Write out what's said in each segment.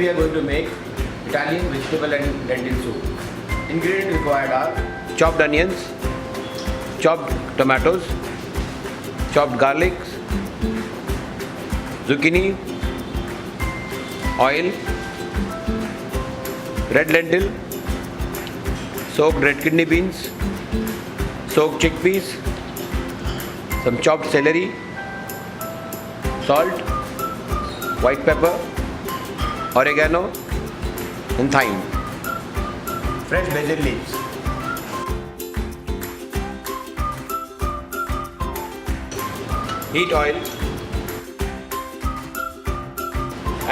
we are going to make Italian vegetable and lentil soup. Ingredients required are chopped onions, chopped tomatoes, chopped garlic, zucchini, oil, red lentil, soaked red kidney beans, soaked chickpeas, some chopped celery, salt, white pepper, oregano and thyme, fresh basil leaves. Heat oil,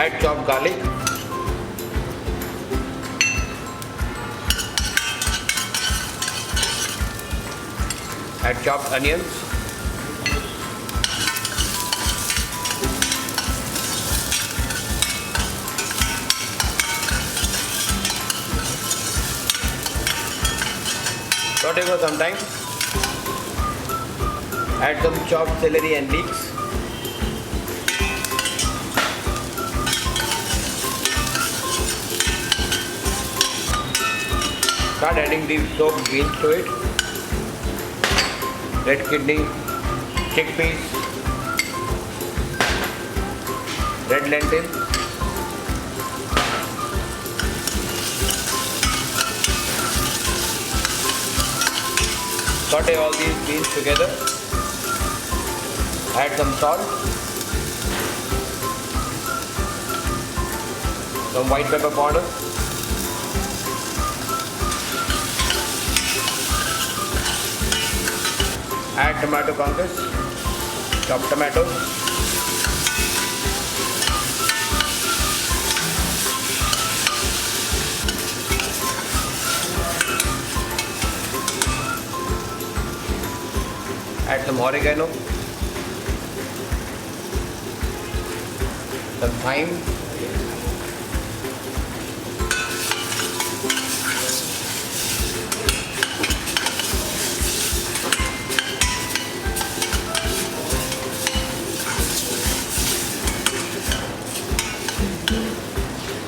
add chopped garlic, add chopped onions, saute for some time, add some chopped celery and leeks, start adding the soaked beans to it, red kidney, chickpeas, red lentil, saute all these beans together, add some salt, some white pepper powder, add tomato concasse, chopped tomatoes, add some oregano, some thyme,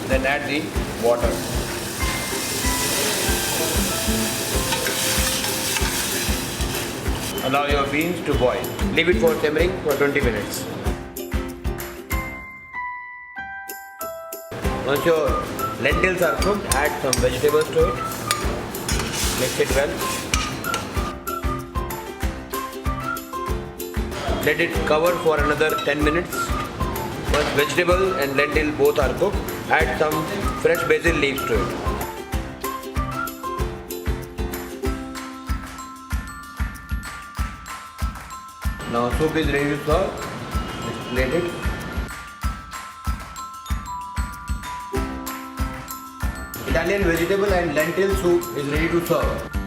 then add the water. Allow your beans to boil. Leave it for simmering for 20 minutes. Once your lentils are cooked, add some vegetables to it. Mix it well. Let it cover for another 10 minutes. Once vegetable and lentil both are cooked, add some fresh basil leaves to it. Now soup is ready to serve. Let's plate it. Italian vegetable and lentil soup is ready to serve.